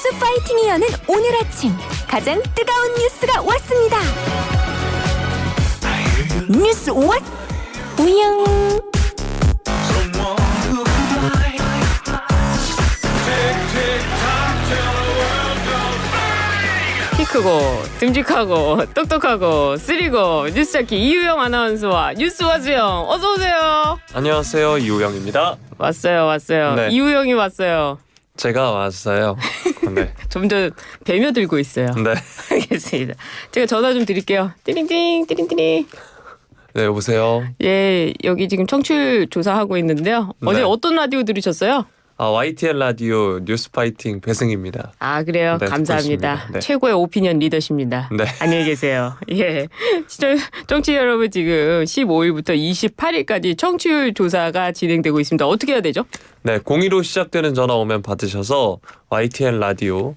뉴스 파이팅이 여는 오늘 아침 가장 뜨거운 뉴스가 왔습니다. 뉴스 왓 우영. 키 크고 듬직하고 똑똑하고 쓰리고 뉴스자키 이유영 아나운서와 뉴스와수영 어서 오세요. 안녕하세요, 이우영입니다. 왔어요. 네. 이유영이 왔어요. 제가 왔어요. 네. 점점 배며 들고 있어요. 네. 알겠습니다. 제가 전화 좀 드릴게요. 띠링띵 띠링띠링. 네, 여보세요. 예, 여기 지금 청취율 조사하고 있는데요. 어제 네. 어떤 라디오 들으셨어요? YTN 라디오 뉴스 파이팅 배승입니다. 아, 그래요? 네, 듣고 감사합니다. 있습니다. 네. 최고의 오피니언 리더십니다. 네. 안녕히 계세요. 예. 청취자 여러분, 지금 15일부터 28일까지 청취율 조사가 진행되고 있습니다. 어떻게 해야 되죠? 네, 02로 시작되는 전화 오면 받으셔서 YTN 라디오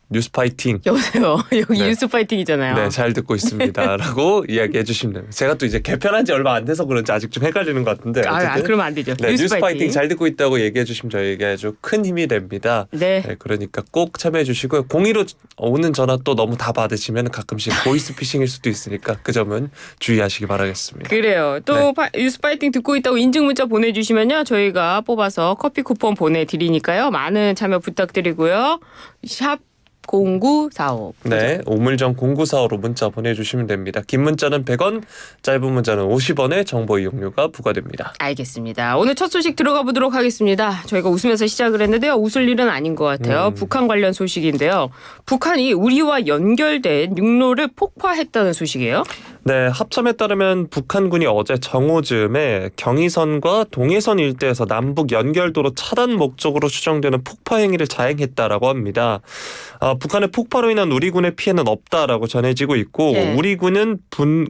뉴스 파이팅. 여보세요. 여기 네. 뉴스 파이팅이잖아요. 네, 잘 듣고 있습니다라고 이야기해 주시면 돼요. 제가 또 이제 개편한 지 얼마 안 돼서 그런지 아직 좀 헷갈리는 것 같은데. 어쨌든 그러면 안 되죠. 네, 뉴스 파이팅 잘 듣고 있다고 얘기해 주시면 저희에게 아주 큰 힘이 됩니다. 네. 그러니까 꼭 참여해 주시고요. 02로 오는 전화 또 너무 다 받으시면 가끔씩 보이스 피싱일 수도 있으니까 그 점은 주의하시기 바라겠습니다. 그래요. 또 네. 뉴스 파이팅 듣고 있다고 인증 문자 보내주시면요. 저희가 뽑아서 커피 쿠폰 보내드리니까요. 많은 참여 부탁드리고요. 샵 0945. 네, 우물정 0945로 문자 보내주시면 됩니다. 긴 문자는 100원, 짧은 문자는 50원의 정보 이용료가 부과됩니다. 알겠습니다. 오늘 첫 소식 들어가 보도록 하겠습니다. 저희가 웃으면서 시작을 했는데요. 웃을 일은 아닌 것 같아요. 북한 관련 소식인데요. 북한이 우리와 연결된 육로를 폭파했다는 소식이에요. 네, 합참에 따르면 북한군이 어제 정오즈음에 경의선과 동해선 일대에서 남북 연결도로 차단 목적으로 추정되는 폭파 행위를 자행했다라고 합니다. 북한의 폭파로 인한 우리군의 피해는 없다라고 전해지고 있고 예. 우리군은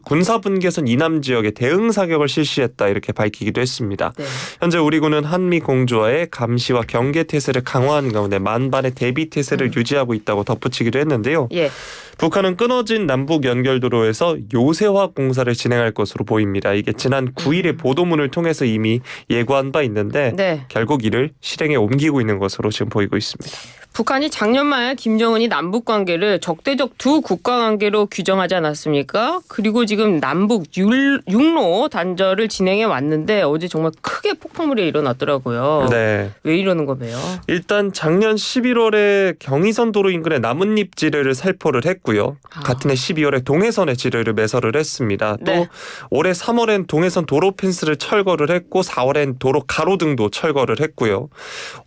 군사분계선 이남 지역에 대응 사격을 실시했다 이렇게 밝히기도 했습니다. 네. 현재 우리군은 한미 공조와의 감시와 경계 태세를 강화한 가운데 만반의 대비 태세를 유지하고 있다고 덧붙이기도 했는데요. 예. 북한은 끊어진 남북 연결도로에서 요새화 공사를 진행할 것으로 보입니다. 이게 지난 9일에 보도문을 통해서 이미 예고한 바 있는데 네. 결국 이를 실행에 옮기고 있는 것으로 지금 보이고 있습니다. 북한이 작년 말 김정은이 남북 관계를 적대적 두 국가 관계로 규정하지 않았습니까? 그리고 지금 남북 육로 단절을 진행해 왔는데 어제 정말 크게 폭발물이 일어났더라고요. 네. 왜 이러는 거예요? 일단 작년 11월에 경의선 도로 인근의 나뭇잎 지뢰를 살포를 했고요. 같은 해 12월에 동해선에 지뢰를 매설을 했습니다. 또 네. 올해 3월엔 동해선 도로 펜스를 철거를 했고 4월엔 도로 가로등도 철거를 했고요.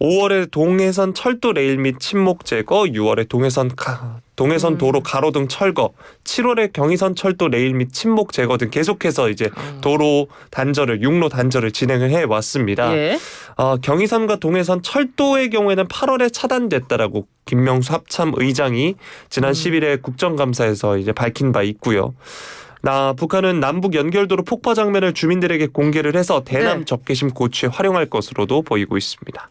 5월에 동해선 철도 레일 및 침목 제거, 6월에 동해선 도로 가로등 철거, 7월에 경의선 철도 레일 및 침목 제거 등 계속해서 이제 도로 단절을 육로 단절을 진행을 해 왔습니다. 예. 경의선과 동해선 철도의 경우에는 8월에 차단됐다라고 김명수 합참 의장이 지난 10일에 국정감사에서 이제 밝힌 바 있고요. 북한은 남북 연결도로 폭파 장면을 주민들에게 공개를 해서 대남 네. 적개심 고취에 활용할 것으로도 보이고 있습니다.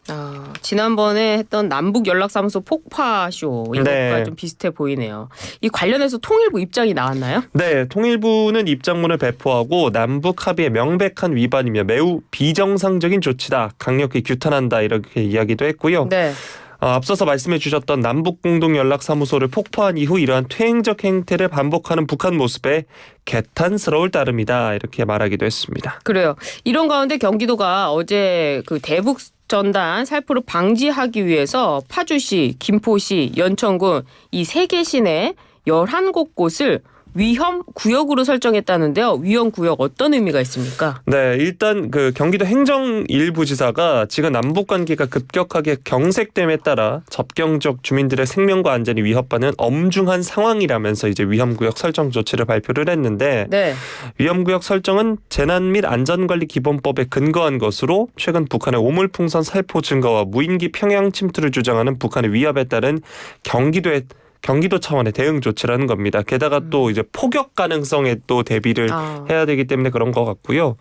지난번에 했던 남북 연락사무소 폭파쇼 이것과 네. 좀 비슷해 보이네요. 이 관련해서 통일부 입장이 나왔나요? 네, 통일부는 입장문을 배포하고 남북 합의의 명백한 위반이며 매우 비정상적인 조치다, 강력히 규탄한다 이렇게 이야기도 했고요. 네. 앞서서 말씀해 주셨던 남북공동연락사무소를 폭파한 이후 이러한 퇴행적 행태를 반복하는 북한 모습에 개탄스러울 따름이다 이렇게 말하기도 했습니다. 그래요. 이런 가운데 경기도가 어제 그 대북 전단 살포를 방지하기 위해서 파주시, 김포시, 연천군 이 세 개 시내 11곳을 위험 구역으로 설정했다는데요. 위험 구역 어떤 의미가 있습니까? 네, 일단 그 경기도 행정일부지사가 지금 남북 관계가 급격하게 경색됨에 따라 접경적 주민들의 생명과 안전이 위협받는 엄중한 상황이라면서 이제 위험구역 설정 조치를 발표를 했는데 네. 위험구역 설정은 재난 및 안전관리 기본법에 근거한 것으로 최근 북한의 오물풍선 살포 증가와 무인기 평양 침투를 주장하는 북한의 위협에 따른 경기도 차원의 대응 조치라는 겁니다. 게다가 또 이제 폭격 가능성에 또 대비를 해야 되기 때문에 그런 것 같고요.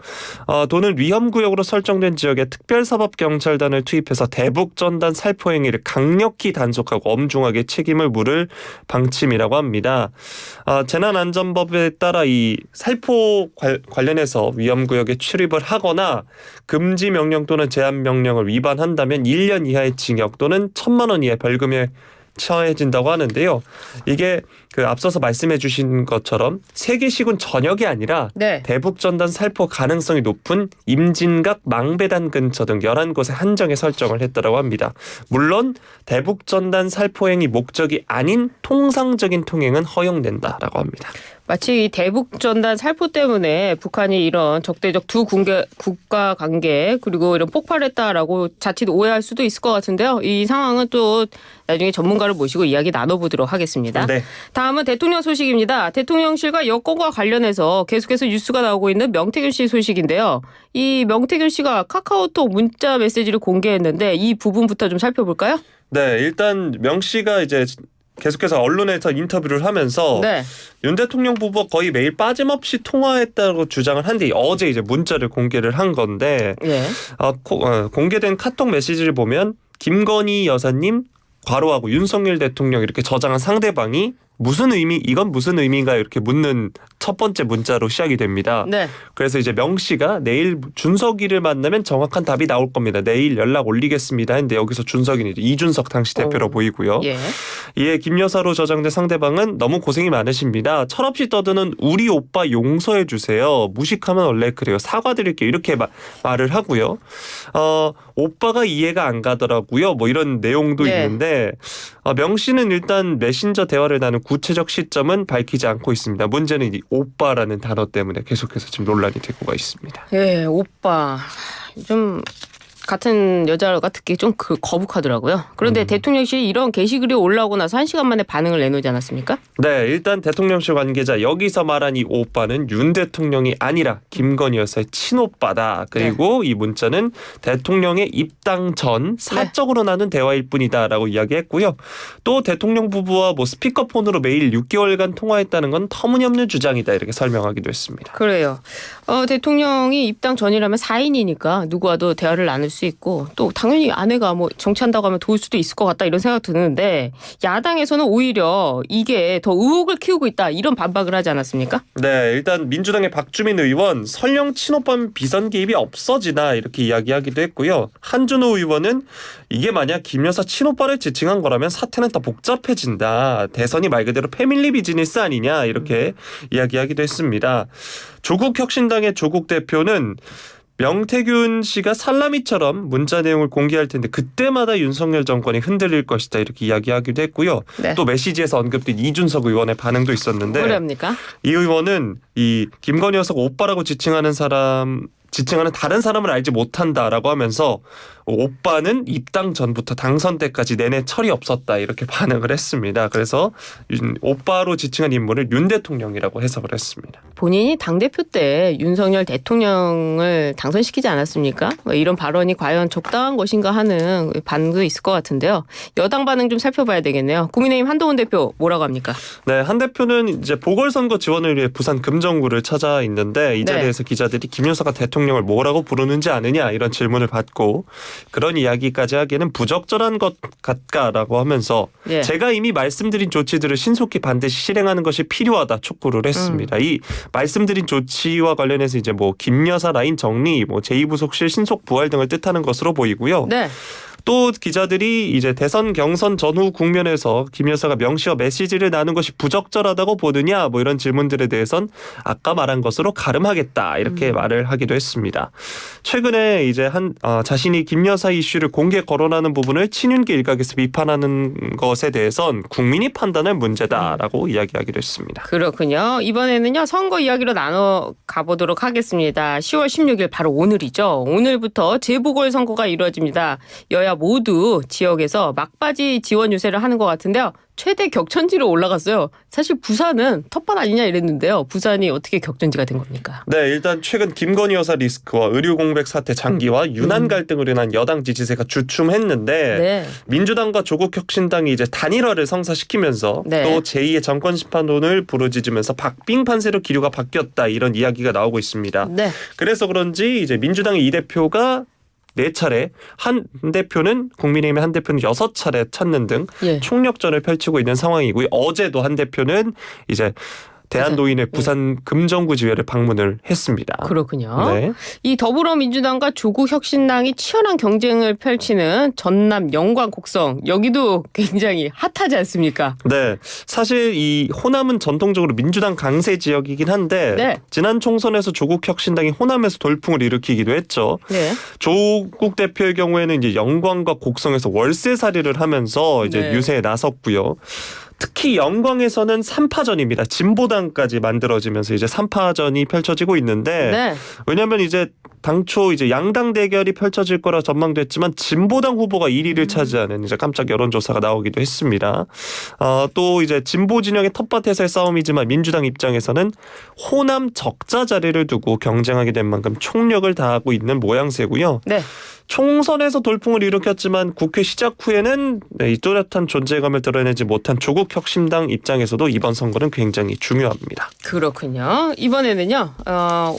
또는 위험구역으로 설정된 지역에 특별사법경찰단을 투입해서 대북전단 살포 행위를 강력히 단속하고 엄중하게 책임을 물을 방침이라고 합니다. 재난안전법에 따라 이 살포 관련해서 위험구역에 출입을 하거나 금지 명령 또는 제한 명령을 위반한다면 1년 이하의 징역 또는 1,000만 원 이하의 벌금에 처해진다고 하는데요. 이게 그 앞서서 말씀해 주신 것처럼 세계 시군 전역이 아니라 네. 대북전단 살포 가능성이 높은 임진각, 망배단 근처 등 11곳에 한정해 설정을 했다고 합니다. 물론 대북전단 살포 행위 목적이 아닌 통상적인 통행은 허용된다라고 합니다. 마치 이 대북전단 살포 때문에 북한이 이런 적대적 두 국가 관계 그리고 이런 폭발했다라고 자칫 오해할 수도 있을 것 같은데요. 이 상황은 또 나중에 전문가를 모시고 이야기 나눠보도록 하겠습니다. 네. 다음은 대통령 소식입니다. 대통령실과 여권과 관련해서 계속해서 뉴스가 나오고 있는 명태균 씨 소식인데요. 이 명태균 씨가 카카오톡 문자 메시지를 공개했는데 이 부분부터 좀 살펴볼까요? 네, 일단 명 씨가 이제 계속해서 언론에서 인터뷰를 하면서 네. 윤 대통령 부부가 거의 매일 빠짐없이 통화했다고 주장을 한데 어제 이제 문자를 공개를 한 건데 예. 공개된 카톡 메시지를 보면 김건희 여사님 괄호하고 윤석열 대통령 이렇게 저장한 상대방이 이건 무슨 의미인가 이렇게 묻는 첫 번째 문자로 시작이 됩니다. 네. 그래서 이제 명 씨가 내일 준석이를 만나면 정확한 답이 나올 겁니다. 내일 연락 올리겠습니다 했는데 여기서 준석이는 이준석 당시 대표로 보이고요. 예. 이에 김 여사로 저장된 상대방은 너무 고생이 많으십니다. 철없이 떠드는 우리 오빠 용서해 주세요. 무식하면 원래 그래요. 사과드릴게요. 이렇게 말을 하고요. 오빠가 이해가 안 가더라고요. 뭐 이런 내용도 네. 있는데 명 씨는 일단 메신저 대화를 나눈 구체적 시점은 밝히지 않고 있습니다. 문제는 이 오빠라는 단어 때문에 계속해서 지금 논란이 되고 있습니다. 예, 오빠. 좀 같은 여자가 듣기 좀 거북하더라고요. 그런데 대통령실이 이런 게시글이 올라오고 나서 1시간 만에 반응을 내놓지 않았습니까? 네, 일단 대통령실 관계자 여기서 말한 이 오빠는 윤 대통령이 아니라 김건희 여사의 친오빠다. 그리고 이 문자는 대통령의 입당 전 사적으로 나눈 대화일 뿐이다라고 이야기했고요. 또 대통령 부부와 뭐 스피커폰으로 매일 6개월간 통화했다는 건 터무니없는 주장이다 이렇게 설명하기도 했습니다. 그래요. 대통령이 입당 전이라면 4인이니까 누구와도 대화를 나눌 수 있고 또 당연히 아내가 뭐 정치한다고 하면 도울 수도 있을 것 같다 이런 생각 드는데 야당에서는 오히려 이게 더 의혹을 키우고 있다 이런 반박을 하지 않았습니까? 네, 일단 민주당의 박주민 의원 설령 친오빠면 비선 개입이 없어지나 이렇게 이야기하기도 했고요. 한준호 의원은 이게 만약 김 여사 친오빠를 지칭한 거라면 사태는 더 복잡해진다. 대선이 말 그대로 패밀리 비즈니스 아니냐 이렇게 이야기하기도 했습니다. 조국혁신당의 조국 대표는 명태균 씨가 살라미처럼 문자 내용을 공개할 텐데 그때마다 윤석열 정권이 흔들릴 것이다 이렇게 이야기하기도 했고요. 네. 또 메시지에서 언급된 이준석 의원의 반응도 있었는데 뭐랍니까? 이 의원은 이 김건희 여사가 오빠라고 지칭하는 다른 사람을 알지 못한다라고 하면서 오빠는 입당 전부터 당선 때까지 내내 철이 없었다 이렇게 반응을 했습니다. 그래서 오빠로 지칭한 인물을 윤 대통령이라고 해석을 했습니다. 본인이 당대표 때 윤석열 대통령을 당선시키지 않았습니까? 이런 발언이 과연 적당한 것인가 하는 반응도 있을 것 같은데요. 여당 반응 좀 살펴봐야 되겠네요. 국민의힘 한동훈 대표 뭐라고 합니까? 네, 한 대표는 이제 보궐선거 지원을 위해 부산 금정구를 찾아 있는데 이 자리에서 기자들이 김 여사가 대통령을 뭐라고 부르는지 아느냐 이런 질문을 받고 그런 이야기까지 하기에는 부적절한 것 같다라고 하면서 예. 제가 이미 말씀드린 조치들을 신속히 반드시 실행하는 것이 필요하다 촉구를 했습니다. 이 말씀드린 조치와 관련해서 이제 뭐 김 여사 라인 정리, 뭐 제2부속실 신속 부활 등을 뜻하는 것으로 보이고요. 네. 또 기자들이 이제 대선 경선 전후 국면에서 김 여사가 명 씨와 메시지를 나눈 것이 부적절하다고 보느냐 뭐 이런 질문들에 대해선 아까 말한 것으로 가름하겠다 이렇게 말을 하기도 했습니다. 최근에 이제 자신이 김 여사 이슈를 공개 거론하는 부분을 친윤계 일각에서 비판하는 것에 대해선 국민이 판단할 문제다라고 이야기하기도 했습니다. 그렇군요. 이번에는요 선거 이야기로 나눠 가보도록 하겠습니다. 10월 16일 바로 오늘이죠. 오늘부터 재보궐선거가 이루어집니다. 여야 모두 지역에서 막바지 지원 유세를 하는 것 같은데요. 최대 격전지로 올라갔어요. 사실 부산은 텃밭 아니냐 이랬는데요. 부산이 어떻게 격전지가 된 겁니까? 네, 일단 최근 김건희 여사 리스크와 의료 공백 사태 장기와 유난 갈등으로 인한 여당 지지세가 주춤했는데 네. 민주당과 조국혁신당이 이제 단일화를 성사시키면서 네. 또 제2의 정권 심판론을 부르짖으면서 박빙 판세로 기류가 바뀌었다 이런 이야기가 나오고 있습니다. 네. 그래서 그런지 이제 민주당의 이 대표가 4차례, 한 대표는 국민의힘의 한 대표는 6차례 찾는 등 예. 총력전을 펼치고 있는 상황이고요. 어제도 한 대표는 이제 대한노인회 부산 금정구지회를 방문을 했습니다. 그렇군요. 네. 이 더불어민주당과 조국혁신당이 치열한 경쟁을 펼치는 전남 영광 곡성 여기도 굉장히 핫하지 않습니까? 네, 사실 이 호남은 전통적으로 민주당 강세 지역이긴 한데 네. 지난 총선에서 조국혁신당이 호남에서 돌풍을 일으키기도 했죠. 네. 조국 대표의 경우에는 이제 영광과 곡성에서 월세살이를 하면서 이제 네. 유세에 나섰고요. 특히 영광에서는 3파전입니다. 진보당까지 만들어지면서 이제 3파전이 펼쳐지고 있는데 네. 왜냐하면 이제 당초 이제 양당 대결이 펼쳐질 거라 전망됐지만 진보당 후보가 1위를 차지하는 이제 깜짝 여론조사가 나오기도 했습니다. 또 이제 진보 진영의 텃밭에서의 싸움이지만 민주당 입장에서는 호남 적자 자리를 두고 경쟁하게 된 만큼 총력을 다하고 있는 모양새고요. 네. 총선에서 돌풍을 일으켰지만 국회 시작 후에는 이 뚜렷한 존재감을 드러내지 못한 조국혁신당 입장에서도 이번 선거는 굉장히 중요합니다. 그렇군요. 이번에는요.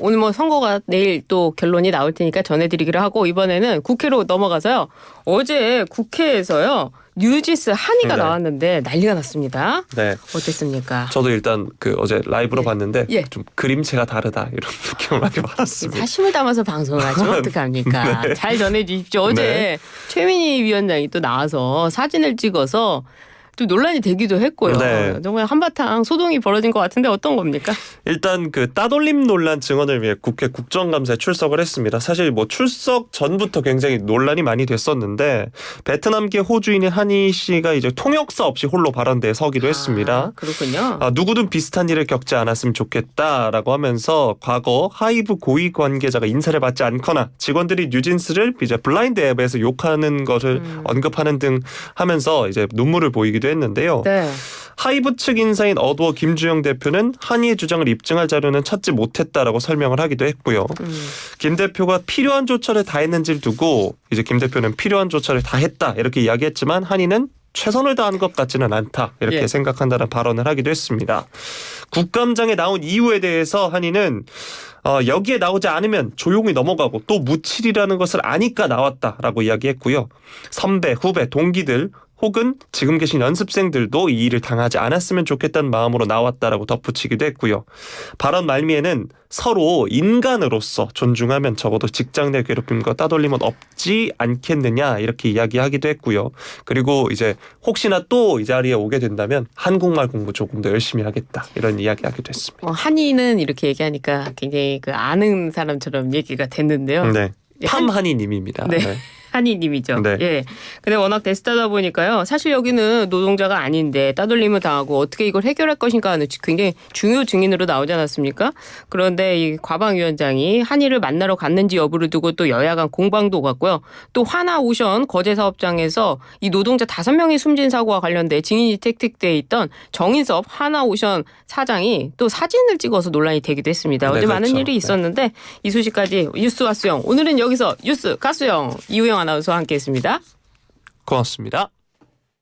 오늘 뭐 선거가 내일 또 결론이 나올 테니까 전해드리기로 하고 이번에는 국회로 넘어가서요. 어제 국회에서요. 뉴지스 한의가 네. 나왔는데 난리가 났습니다. 네. 어땠습니까? 저도 일단 그 어제 라이브로 예. 봤는데 예. 좀 그림체가 다르다 이런 느낌을 많이 받았습니다. 사심을 담아서 방송을 하시면 어떡합니까? 네. 잘 전해주십시오. 어제 네. 최민희 위원장이 또 나와서 사진을 찍어서 좀 논란이 되기도 했고요. 네. 정말 한바탕 소동이 벌어진 것 같은데 어떤 겁니까? 일단 그 따돌림 논란 증언을 위해 국회 국정감사에 출석을 했습니다. 사실 뭐 출석 전부터 굉장히 논란이 많이 됐었는데 베트남계 호주인인 한희 씨가 이제 통역사 없이 홀로 발언대에 서기도 했습니다. 그렇군요. 누구든 비슷한 일을 겪지 않았으면 좋겠다라고 하면서 과거 하이브 고위 관계자가 인사를 받지 않거나 직원들이 뉴진스를 이제 블라인드 앱에서 욕하는 것을 언급하는 등 하면서 이제 눈물을 보이기도 했는데요. 네. 하이브 측 인사인 어두어 김주영 대표는 한이의 주장을 입증할 자료는 찾지 못했다라고 설명을 하기도 했고요. 김 대표가 필요한 조처를 다 했는지를 두고 이제 김 대표는 필요한 조처를 다 했다 이렇게 이야기했지만 한이는 최선을 다한 것 같지는 않다 이렇게 예. 생각한다는 발언을 하기도 했습니다. 국감장에 나온 이유에 대해서 한이는 여기에 나오지 않으면 조용히 넘어가고 또 묻히리라는 것을 아니까 나왔다라고 이야기했고요. 선배, 후배, 동기들 혹은 지금 계신 연습생들도 이 일을 당하지 않았으면 좋겠다는 마음으로 나왔다라고 덧붙이기도 했고요. 발언 말미에는 서로 인간으로서 존중하면 적어도 직장 내 괴롭힘과 따돌림은 없지 않겠느냐 이렇게 이야기하기도 했고요. 그리고 이제 혹시나 또 이 자리에 오게 된다면 한국말 공부 조금 더 열심히 하겠다 이런 이야기하기도 했습니다. 한이는 이렇게 얘기하니까 굉장히 그 아는 사람처럼 얘기가 됐는데요. 네, 팜한이님입니다. 네. 네. 한이님이죠. 네. 예. 근데 워낙 데스타다 보니까요. 사실 여기는 노동자가 아닌데 따돌림을 당하고 어떻게 이걸 해결할 것인가 하는 굉장히 중요 증인으로 나오지 않았습니까? 그런데 이 과방위원장이 한이를 만나러 갔는지 여부를 두고 또 여야 간 공방도 갔고요. 또 하나오션 거제 사업장에서 이 노동자 5명이 숨진 사고와 관련돼 증인이 택택돼 있던 정인섭 하나오션 사장이 또 사진을 찍어서 논란이 되기도 했습니다. 네, 어제 많은 그렇죠. 일이 있었는데 이 소식까지 뉴스와 수영. 오늘은 여기서 뉴스 가수영 이우영 아나운서와 함께했습니다. 고맙습니다.